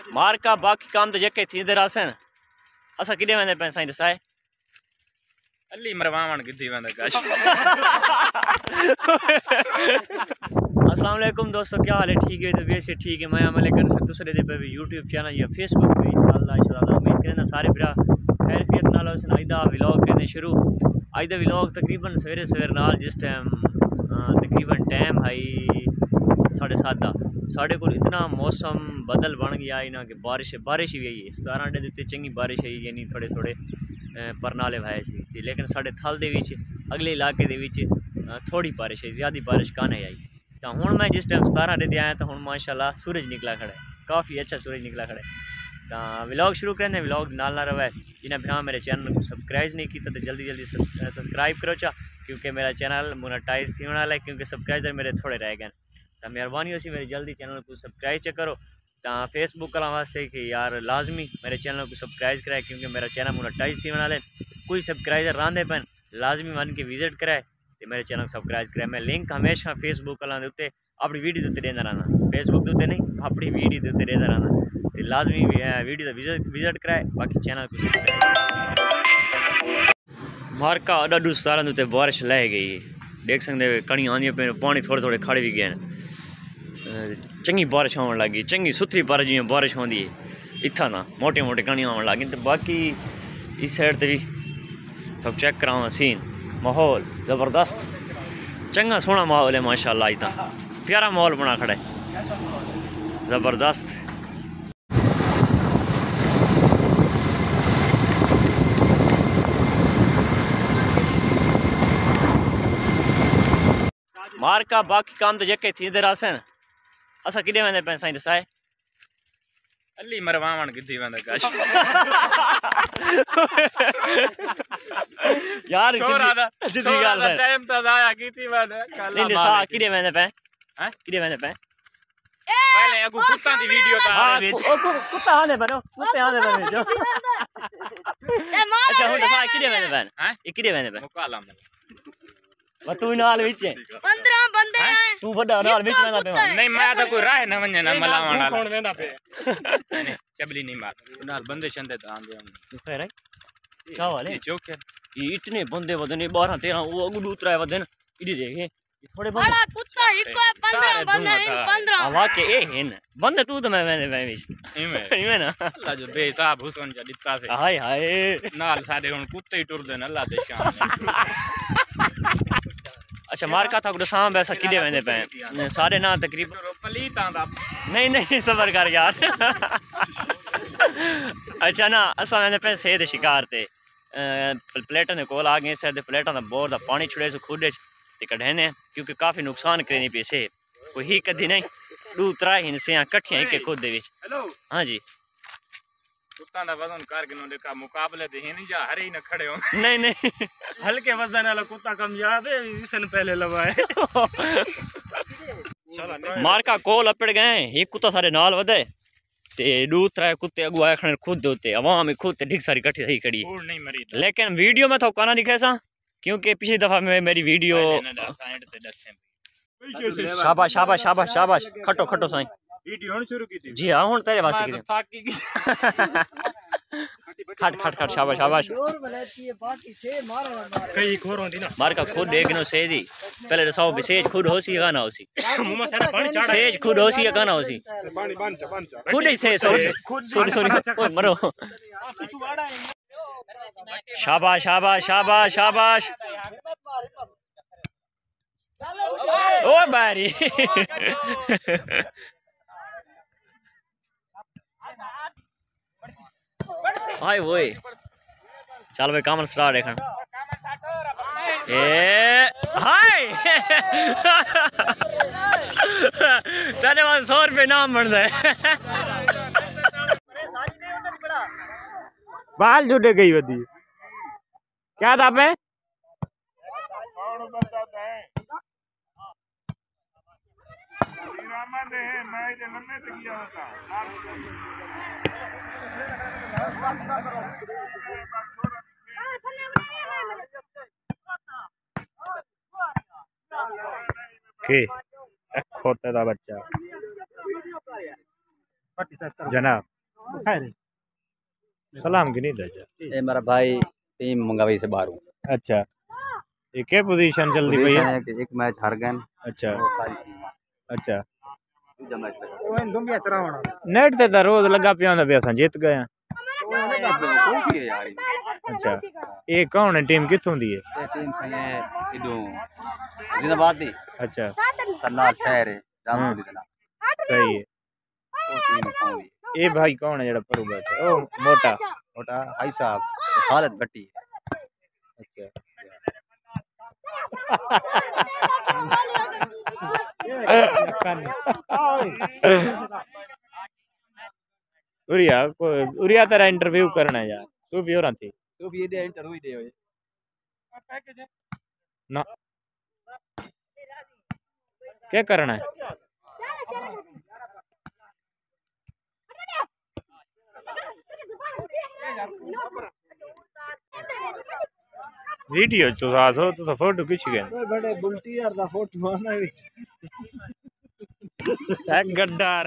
मार का बाकी काम तो जेके थींदे रहसन असा किडे वेंदे पे साईं दसाए अली मरवावण किथी वेंदे काश। अस्सलाम वालेकुम दोस्तों, क्या हाल है? ठीक है? तो वैसे ठीक है। मैं अमल कर सकता दूसरे दे पे भी यूट्यूब चैनल या फेसबुक पे इंशाअल्लाह उम्मीद करें सारे भरा खैरियत नाल होसन। आइदा व्लॉग करने शुरू। आइदा व्लॉग तकरीबन सवेरे सवेरे नाल जिस टाइम तकरीबन टाइम है 7:30 साढ़े को इतना मौसम बदल बन गया है ना कि बारिश ही भी आई है। 17 डे दिते चंगी बारिश आई यानी थोड़े थोड़े परनाले भाए सी, लेकिन साढ़े थल दे विच अगले इलाके दे विच थोड़ी बारिश है, ज़्यादा बारिश काने आई। तो हुण मैं जिस टाइम 17 डे आया तो हुण माशाल्लाह सूरज निकला खड़ा है, काफ़ी अच्छा सूरज निकला खड़ा है। तो व्लॉग शुरू करें, व्लॉग नाल ना रहे। जिन्हें भरा मेरे चैनल को सब्सक्राइब नहीं किया तो जल्दी जल्दी सब्सक्राइब करो चा, क्योंकि मेरा चैनल मोनेटाइज थी वाला है, क्योंकि सब्सक्राइबर मेरे थोड़े रह गए। तो मेहरबानी हो सी मेरी जल्दी चैनल को सब्सक्राइब चेक करो। तो फेसबुक वाला वास्ते कि यार लाजमी मेरे चैनल को सब्सक्राइब कराए, क्योंकि मेरा चैनल मोनेटाइज थी वाला है। कोई सब्सक्राइबर रांधे पन लाजमी वन के विजिट कराए तो मेरे चैनल को सब्सक्राइब कराए। मैं लिंक हमेशा फेसबुक वाला उत्ते अपनी वीडियो उत्ते देना रहना, फेसबुक उत्ते नहीं अपनी वीडियो उत्ते देना रहना। तो लाजमी वीडियो विजिट कराए, बाकी चैनल को सब्सक्राइब। मारका अडू 17 उत्ते बारिश लै गई, देख सकते कणी आंदी पे, पानी थोड़े थोड़े खड़ भी गए। चंगी बारिश आने लगी, चंगी सुथरी बारिश जियां बारिश आती है इतना ना मोटे मोटे कणियां आने लगी। तो बाकी इस साइड से भी तो चेक करावा सीन, माहौल ज़बरदस्त चंगा सोहना माहौल है माशाल्लाह। इतना प्यारा माहौल बना खड़ा है, ज़बरदस्त। मार का बाकी काम तो जेके थींदे रहसन असा किडे वेंदे पे साईं दसाए अली मरवावण किथी वेंदे काश। यार सीधी गल है, टाइम तो जाया कीती मैंने नहीं दसा किडे वेंदे पे हैं, किडे वेंदे पे पहले अगु कुत्ता दी वीडियो ता आवे कुत्ता आने बनो, कुत्ते आने बनो जो। अच्छा हुन दसा किडे वेंदे पे हैं, ये किडे वेंदे पे मुकाला में तू नाल विच 15 बंदे हैं, तू बड़ा नाल विच वेंदा पे। नहीं मैं तो कोई राह न वने न मलावण वाला कौन वेंदा पे नहीं चबली नहीं मार नाल बंदे छंदे तो आंदे तू कह रहा क्या वाले चौक है ये इतने बंदे वदने 12 13 वो अगु उतरा वदन इडी देखे थोड़े बंदे बड़ा कुत्ता हिको है, 15 बंदे हैं, 15 आवा के ए हेन बंदे तू तो मैं विच इमे ना अल्लाह जो बेहिसाब हुसन जा दिता से हाय हाय नाल साडे हुन कुत्ते ही टुरदे न अल्लाह दे शान। अच्छा मारका था गुड साम वैसा किडे वेंदे पे सारे ना तकरीबन पलीतां दा नहीं सबर कर यार। अच्छा ना असा वेंदे पे सेह दे शिकार ते प्लेटां दे कोल आ गए, सर दे प्लेटां दा बोर दा पानी छुड़े सो खुड ते कढने, क्योंकि काफ़ी नुकसान करनी पैसे कोई ही कदी नहीं 2-3 हिस्से कट्ठियां एक खुद दे विच। हाँ जी कुत्ता दा वजन करके नो देखा मुकाबले ते नहीं जा हरे ही न खड़े हो नहीं हल्के वजन वाला कुत्ता कामयाब है, इसने पहले लवाए। मारका कोल अपड़ गए, एक कुत्ता सारे नाल वधे ते 2-3 कुत्ते अगु आए खड़े खुद होते अवाम खुद ढिक सारी कट्ठी सही खड़ी। नहीं मरी लेकिन वीडियो में तो काना दिखे सा, क्योंकि पिछली दफा में मेरी वीडियो शाबाश शाबाश शाबाश शाबाश खटो खटो साईं वीडियो हुन शुरू की थी जी हाँ हुन तेरे वास्ते की खट खट खट शाबाश शाबाश कई खोर होंदी ना मार का खुद देखनो सेदी पहले रसाओ विशेष खुद होसी या ना होसी मुंह से पानी चढ़ा सेज खुद होसी या ना होसी पानी बंद खुद ही से सॉरी ओए मरो शाबाश शाबाश शाबाश शाबाश ओ बारी हाय वोए चल भाई काम स्टार्ट देखन ए हाय तेरे पास 100 रुपये नाम बनता है। बाल जुटे गई होती क्या था पे खोते का बच्चा जनाब सलाम की नहीं दे ये मेरा भाई टीम मंगावी से बाहर हूँ। अच्छा ये क्या पोजीशन चल रही भैया? एक मैच हार गए। अच्छा अच्छा दूजा मैच लगा नेट ते रोज लगा पिया होंदा भी असां जीत गए हैं। कौन सी है यार अच्छा ये कौन है टीम कित्थों दी है? ये टीम है इदो जिंदाबाद दी। अच्छा सन्नाल शहर है जामपुरी दा नाम। सही है। वो टीम कौन है? ये भाई कौन है जेड़ा परू बैठा? ओ मोटा मोटा भाई साहब हालत बट्टी है। अच्छा उरिया तेरा इंटरव्यू करना है यार तू भी हो रहा थी तो ये दे इंटरव्यू दे होए ना क्या करना है? वीडियो तो साथ हो तो फोटो खिंच गए बड़े बुलटी यार दा फोटो आना भी गड्डार